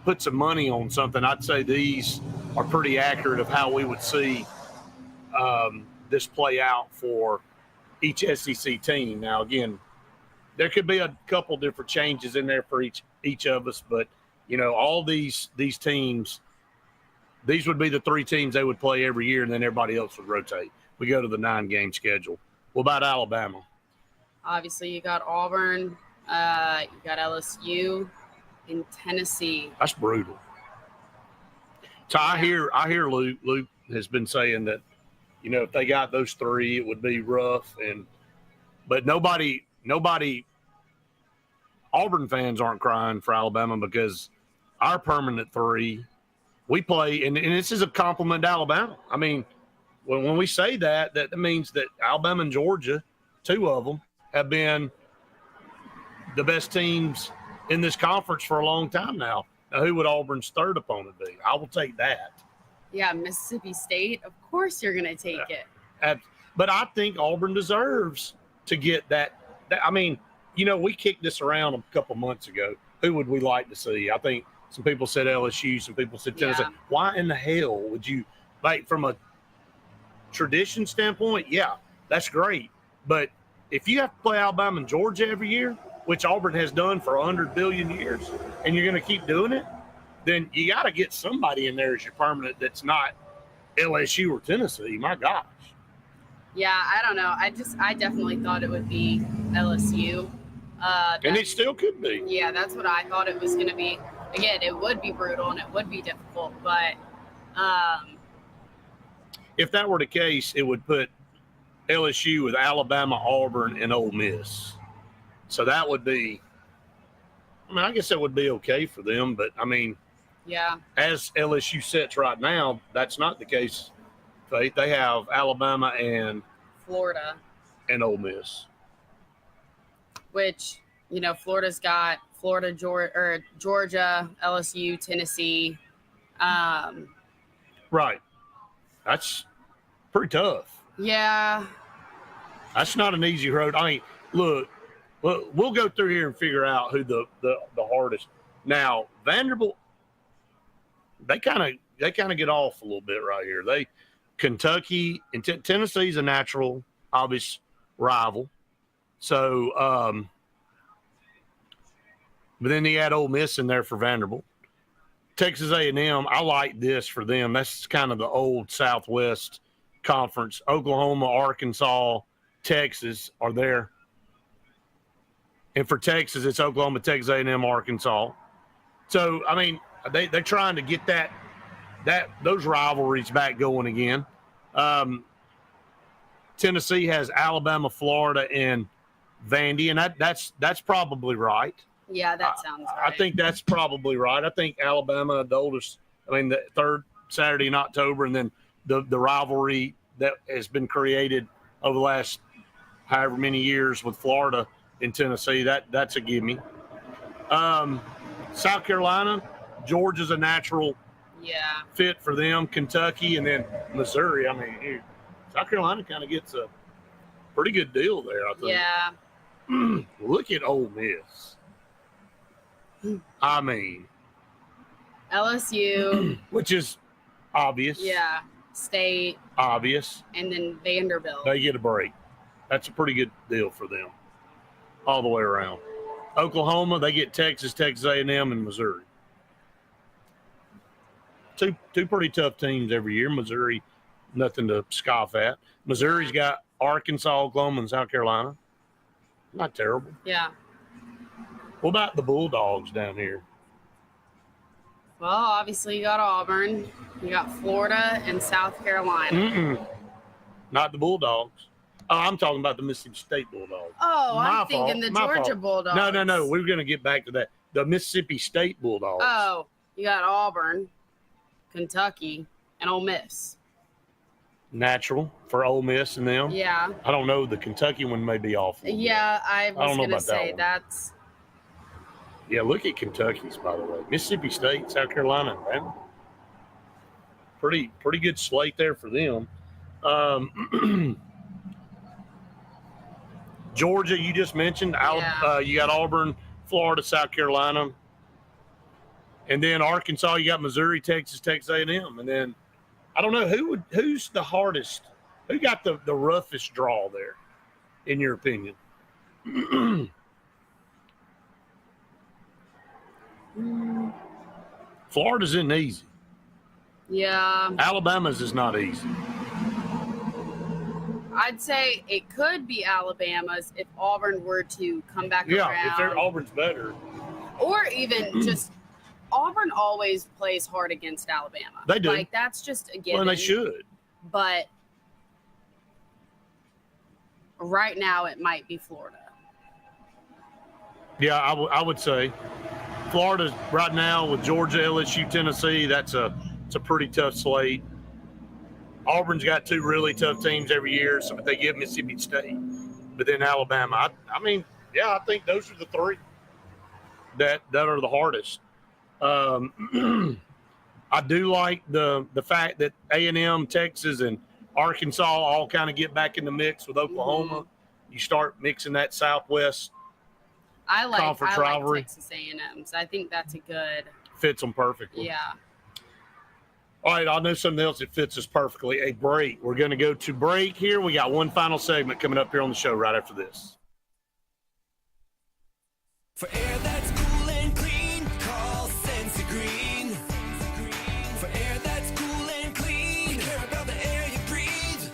put some money on something, I'd say these are pretty accurate of how we would see this play out for each SEC team. Now, again, there could be a couple different changes in there for each of us, but all these teams, these would be the three teams they would play every year, and then everybody else would rotate. We go to the 9-game schedule. What about Alabama?
Obviously, you got Auburn, you got LSU, and Tennessee.
That's brutal. So I hear Luke has been saying that, if they got those three, it would be rough. But nobody, Auburn fans aren't crying for Alabama because our permanent three, we play, and this is a compliment to Alabama. I mean, when we say that means that Alabama and Georgia, two of them, have been the best teams in this conference for a long time now. Now, who would Auburn's third opponent be? I will take that.
Yeah, Mississippi State. Of course you're going to take it.
But I think Auburn deserves to get that. I mean, we kicked this around a couple months ago. Who would we like to see? I think some people said LSU, some people said Tennessee. Yeah. Why in the hell would you, from a tradition standpoint, yeah, that's great. But if you have to play Alabama and Georgia every year, which Auburn has done for 100 billion years, and you're going to keep doing it, then you got to get somebody in there as your permanent that's not LSU or Tennessee. My gosh.
Yeah, I don't know. I definitely thought it would be LSU.
And it still could be.
Yeah, that's what I thought it was going to be. Again, it would be brutal and it would be difficult, but
if that were the case, it would put LSU with Alabama, Auburn, and Ole Miss. So that would be, I guess that would be okay for them. But,
yeah,
as LSU sits right now, that's not the case, Faith. They have Alabama and
Florida
and Ole Miss.
Which, Florida's got Florida, Georgia, LSU, Tennessee.
Right. That's pretty tough.
Yeah.
That's not an easy road. Look, we'll go through here and figure out who the hardest. Now, Vanderbilt, they kind of get off a little bit right here. Kentucky and Tennessee's a natural, obvious rival. So, but then he had Ole Miss in there for Vanderbilt. Texas A&M, I like this for them. That's kind of the old Southwest Conference. Oklahoma, Arkansas, Texas are there. And for Texas, it's Oklahoma, Texas A&M, Arkansas. So, I mean, they're trying to get those rivalries back going again. Tennessee has Alabama, Florida, and Vandy, and that's probably right.
Yeah, that sounds right.
I think that's probably right. I think Alabama, the third Saturday in October, and then the rivalry that has been created over the last however many years with Florida and Tennessee, that's a gimme. South Carolina, Georgia's a natural fit for them. Kentucky, and then Missouri. I mean, South Carolina kind of gets a pretty good deal there, I think.
Yeah.
Look at Ole Miss. I mean,
LSU,
which is obvious.
Yeah, State,
obvious,
and then Vanderbilt.
They get a break. That's a pretty good deal for them, all the way around. Oklahoma, they get Texas, Texas A&M, and Missouri. Two pretty tough teams every year. Missouri, nothing to scoff at. Missouri's got Arkansas, Oklahoma, and South Carolina. Not terrible.
Yeah.
What about the Bulldogs down here?
Well, obviously you got Auburn, you got Florida, and South Carolina.
Not the Bulldogs. Oh, I'm talking about the Mississippi State Bulldogs.
Oh, I'm thinking the Georgia Bulldogs.
No. We're going to get back to that. The Mississippi State Bulldogs.
Oh, you got Auburn, Kentucky, and Ole Miss.
Natural for Ole Miss and them.
Yeah.
I don't know. The Kentucky one may be off.
Yeah, I was going to say that's.
Yeah, look at Kentucky's, by the way. Mississippi State, South Carolina, man. Pretty good slate there for them. Georgia, you just mentioned. You got Auburn, Florida, South Carolina. And then Arkansas, you got Missouri, Texas, Texas A&M. And then I don't know who's the hardest. Who got the roughest draw there, in your opinion? Florida's isn't easy.
Yeah.
Alabama's is not easy.
I'd say it could be Alabama's if Auburn were to come back around.
Yeah, if Auburn's better.
Or even just Auburn always plays hard against Alabama.
They do.
Like, that's just a given.
Well, they should.
But right now it might be Florida.
Yeah, I would say Florida right now with Georgia, LSU, Tennessee, it's a pretty tough slate. Auburn's got two really tough teams every year, so they give Mississippi State. But then Alabama, I think those are the three that are the hardest. I do like the fact that A&M, Texas, and Arkansas all kind of get back in the mix with Oklahoma. Mm-hmm. You start mixing that Southwest conference rivalry.
Texas A&M, so I think that's a good
fits them perfectly.
Yeah.
All right, I know something else that fits us perfectly. A break. We're going to go to break here. We got one final segment coming up here on the show right after this.
For air that's cool and clean, call Sense Green. For air that's cool and clean, care about the air you breathe,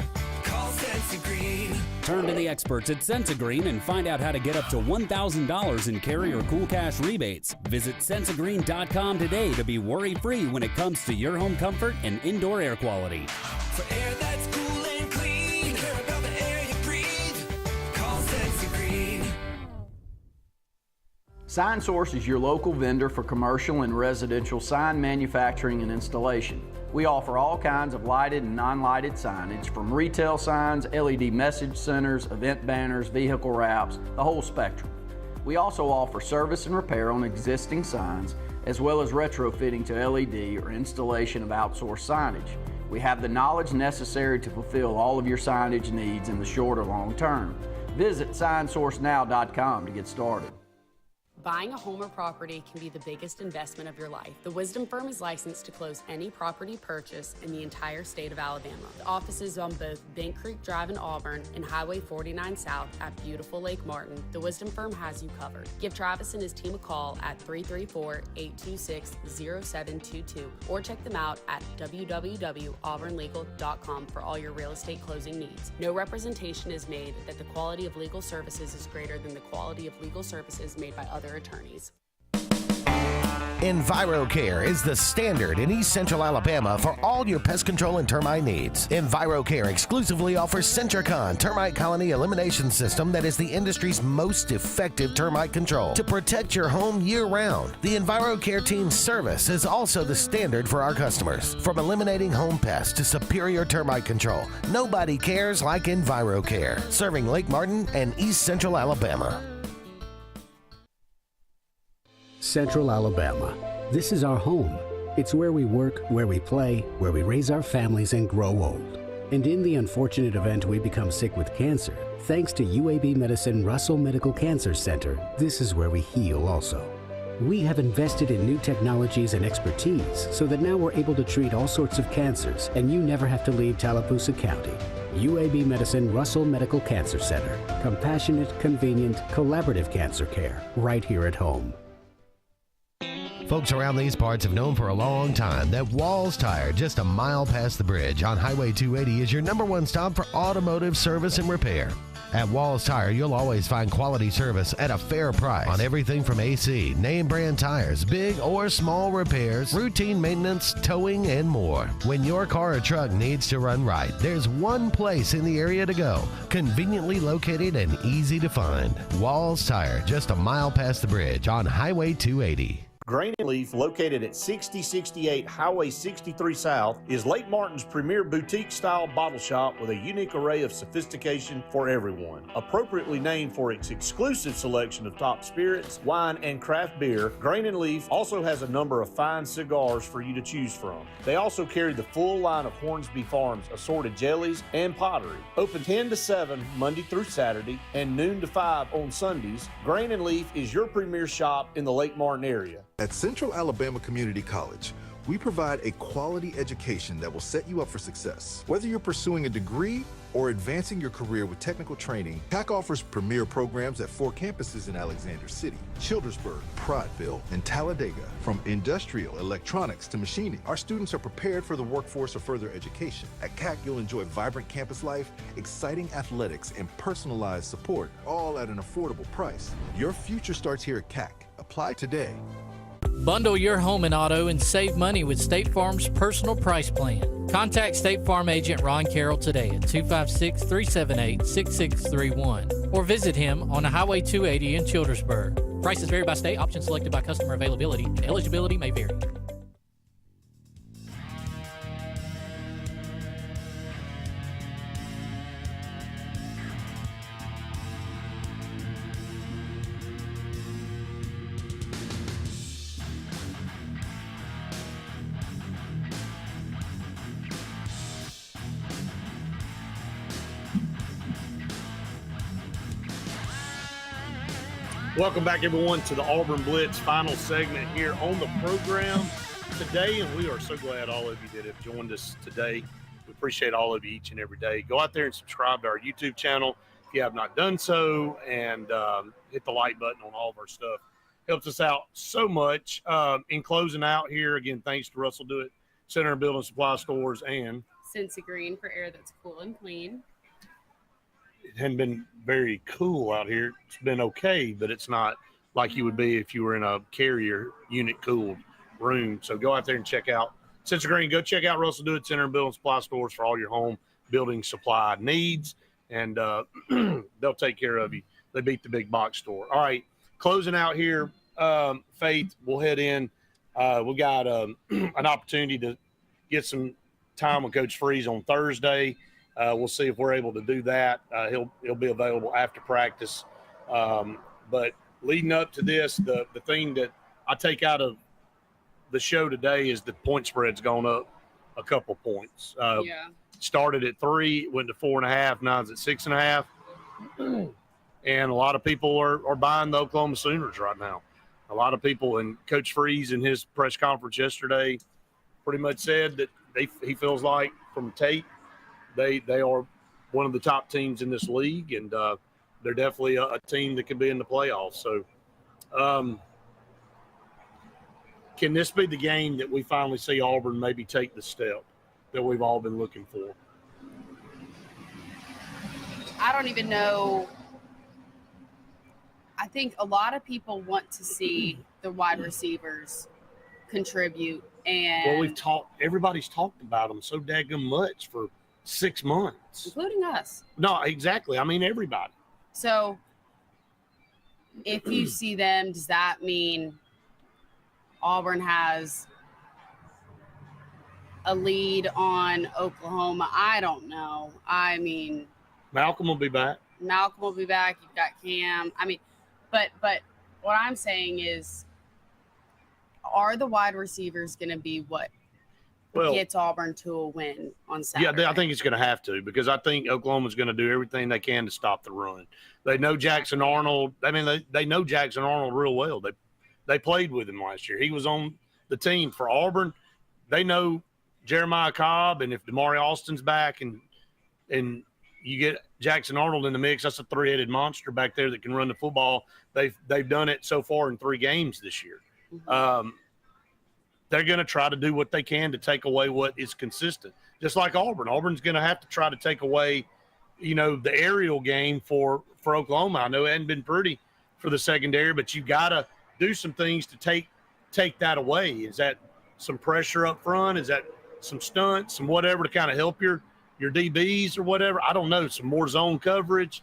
call Sense Green.
Turn to the experts at Sensagreen and find out how to get up to $1,000 in carrier cool cash rebates. Visit Sensagreen.com today to be worry-free when it comes to your home comfort and indoor air quality.
For air that's cool and clean, care about the air you breathe, call Sensagreen.
SignSource is your local vendor for commercial and residential sign manufacturing and installation. We offer all kinds of lighted and non-lighted signage, from retail signs, LED message centers, event banners, vehicle wraps, the whole spectrum. We also offer service and repair on existing signs, as well as retrofitting to LED or installation of outsourced signage. We have the knowledge necessary to fulfill all of your signage needs in the short or long term. Visit signsourcenow.com to get started.
Buying a home or property can be the biggest investment of your life. The Wisdom Firm is licensed to close any property purchase in the entire state of Alabama. The offices on both Bent Creek Drive in Auburn and Highway 49 South at beautiful Lake Martin. The Wisdom Firm has you covered. Give Travis and his team a call at 334-826-0722 or check them out at www.auburnlegal.com for all your real estate closing needs. No representation is made that the quality of legal services is greater than the quality of legal services made by other attorneys.
EnviroCare is the standard in East Central Alabama for all your pest control and termite needs. EnviroCare exclusively offers Centricon termite colony elimination system that is the industry's most effective termite control to protect your home year-round. The EnviroCare team's service is also the standard for our customers. From eliminating home pests to superior termite control, nobody cares like EnviroCare, serving Lake Martin and East Central Alabama.
Central Alabama. This is our home. It's where we work, where we play, where we raise our families and grow old. And in the unfortunate event we become sick with cancer, thanks to UAB Medicine Russell Medical Cancer Center, this is where we heal also. We have invested in new technologies and expertise so that now we're able to treat all sorts of cancers and you never have to leave Tallapoosa County. UAB Medicine Russell Medical Cancer Center. Compassionate, convenient, collaborative cancer care right here at home.
Folks around these parts have known for a long time that Walls Tire, just a mile past the bridge on Highway 280, is your #1 stop for automotive service and repair. At Walls Tire, you'll always find quality service at a fair price on everything from AC, name brand tires, big or small repairs, routine maintenance, towing, and more. When your car or truck needs to run right, there's one place in the area to go, conveniently located and easy to find. Walls Tire, just a mile past the bridge on Highway 280.
Grain and Leaf, located at 6068 Highway 63 South, is Lake Martin's premier boutique-style bottle shop with a unique array of sophistication for everyone. Appropriately named for its exclusive selection of top spirits, wine, and craft beer, Grain and Leaf also has a number of fine cigars for you to choose from. They also carry the full line of Hornsby Farms assorted jellies and pottery. Open 10 to 7 Monday through Saturday and noon to 5 on Sundays, Grain and Leaf is your premier shop in the Lake Martin area.
At Central Alabama Community College, we provide a quality education that will set you up for success. Whether you're pursuing a degree or advancing your career with technical training, TAC offers premier programs at 4 campuses in Alexander City, Childersburg, Prattville, and Talladega. From industrial, electronics to machining, our students are prepared for the workforce or further education. At CAC, you'll enjoy vibrant campus life, exciting athletics, and personalized support, all at an affordable price. Your future starts here at CAC. Apply today.
Bundle your home and auto and save money with State Farm's personal price plan. Contact State Farm agent Ron Carroll today at 256-378-6631 or visit him on Highway 280 in Childersburg. Prices vary by state, options selected by customer availability. Eligibility may vary.
Welcome back, everyone, to the Auburn Blitz final segment here on the program today, and we are so glad all of you that have joined us today. We appreciate all of you each and every day. Go out there and subscribe to our YouTube channel if you have not done so, and hit the like button on all of our stuff. Helps us out so much. In closing out here, again, thanks to Russell Do It Center and Building Supply Stores and
Scentsy Green for air that's cool and clean.
it hadn't been very cool out here. It's been okay, but it's not like you would be if you were in a carrier unit cooled room. So go out there and check out Scentsy Green. Go check out Russell Do It Center and Building Supply Stores for all your home building supply needs, and they'll take care of you. They beat the big box store. All right, closing out here, Faith, we'll head in. We got an opportunity to get some time with Coach Freeze on Thursday. We'll see if we're able to do that. He'll be available after practice. But leading up to this, the thing that I take out of the show today is the point spread's gone up a couple points. Started at 3, went to 4.5, now it's at 6.5. And a lot of people are buying the Oklahoma Sooners right now. A lot of people, and Coach Freeze in his press conference yesterday pretty much said that he feels like from tape they are one of the top teams in this league, and they're definitely a team that can be in the playoffs. So can this be the game that we finally see Auburn maybe take the step that we've all been looking for?
I don't even know. I think a lot of people want to see the wide receivers contribute. And
everybody's talked about them so daggum much for 6 months.
Including us.
No, exactly. I mean, everybody.
So if you see them, does that mean Auburn has a lead on Oklahoma? I don't know. I mean,
Malcolm will be back.
You've got Cam. I mean, but what I'm saying is, are the wide receivers going to be what gets Auburn to a win on Saturday?
Yeah, I think it's going to have to, because I think Oklahoma's going to do everything they can to stop the run. They know Jackson Arnold. I mean, they know Jackson Arnold real well. They played with him last year. He was on the team for Auburn. They know Jeremiah Cobb, and if Damari Austin's back and you get Jackson Arnold in the mix, that's a three-headed monster back there that can run the football. They've done it so far in 3 games this year. They're going to try to do what they can to take away what is consistent, just like Auburn. Auburn's going to have to try to take away, the aerial game for Oklahoma. I know it hadn't been pretty for the secondary, but you got to do some things to take that away. Is that some pressure up front? Is that some stunts, some whatever to kind of help your DBs or whatever? I don't know, some more zone coverage.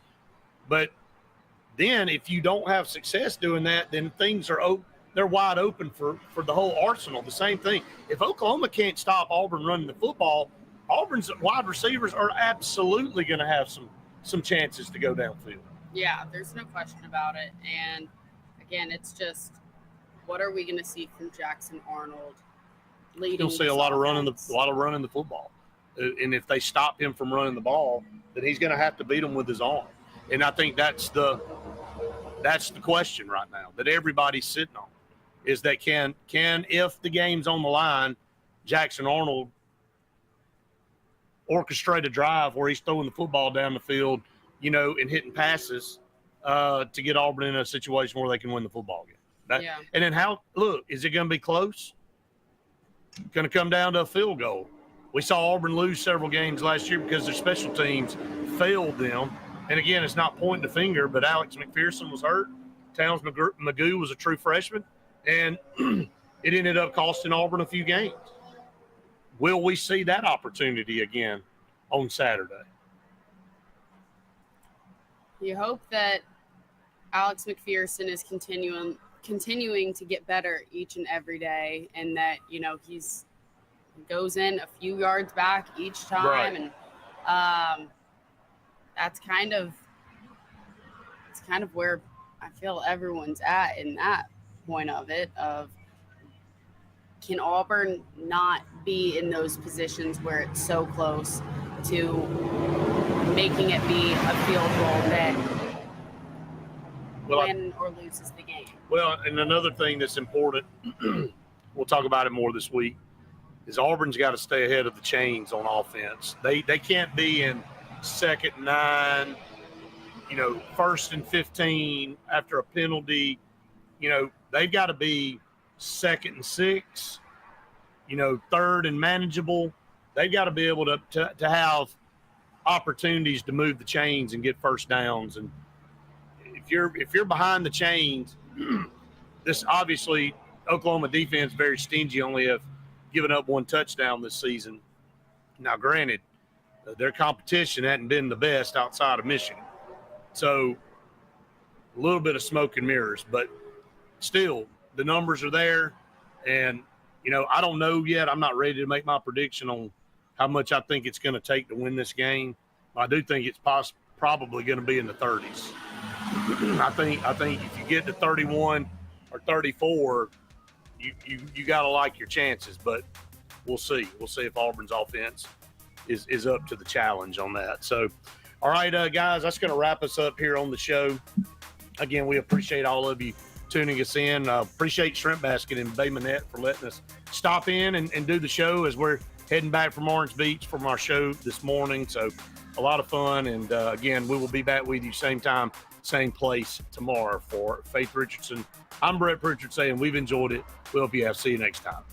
But then if you don't have success doing that, then things are they're wide open for the whole arsenal. The same thing. If Oklahoma can't stop Auburn running the football, Auburn's wide receivers are absolutely going to have some chances to go downfield.
Yeah, there's no question about it. And again, it's just, what are we going to see from Jackson Arnold leading?
You'll see a lot of running the football. And if they stop him from running the ball, then he's going to have to beat them with his arm. And I think that's the question right now that everybody's sitting on, is that can if the game's on the line, Jackson Arnold orchestrate a drive where he's throwing the football down the field, and hitting passes to get Auburn in a situation where they can win the football game. And then is it going to be close? Going to come down to a field goal. We saw Auburn lose several games last year because their special teams failed them. And again, it's not pointing the finger, but Alex McPherson was hurt. Towns Magoo was a true freshman, and it ended up costing Auburn a few games. Will we see that opportunity again on Saturday?
You hope that Alex McPherson is continuing to get better each and every day, and that he goes in a few yards back each time,
right.
And that's kind of where I feel everyone's at in that point of it. Of, can Auburn not be in those positions where it's so close to making it be a field goal that win or loses the game?
Well, and another thing that's important, we'll talk about it more this week, is Auburn's got to stay ahead of the chains on offense. They can't be in 2nd and 9, 1st and 15 after a penalty. They've got to be 2nd and 6, 3rd and manageable. They've got to be able to have opportunities to move the chains and get first downs. And if you're behind the chains, this obviously Oklahoma defense very stingy, only have given up 1 touchdown this season. Now, granted, their competition hadn't been the best outside of Michigan. So a little bit of smoke and mirrors, but still the numbers are there. And, I don't know yet. I'm not ready to make my prediction on how much I think it's going to take to win this game. I do think it's probably going to be in the 30s. I think if you get to 31 or 34, you got to like your chances, but we'll see. We'll see if Auburn's offense is up to the challenge on that. So, all right, guys, that's going to wrap us up here on the show. Again, we appreciate all of you tuning us in. Appreciate Shrimp Basket in Bay Minette for letting us stop in and do the show as we're heading back from Orange Beach from our show this morning. So a lot of fun. And again, we will be back with you same time, same place tomorrow. For Faith Richardson, I'm Brett Pritchard saying we've enjoyed it. We hope you have. See you next time.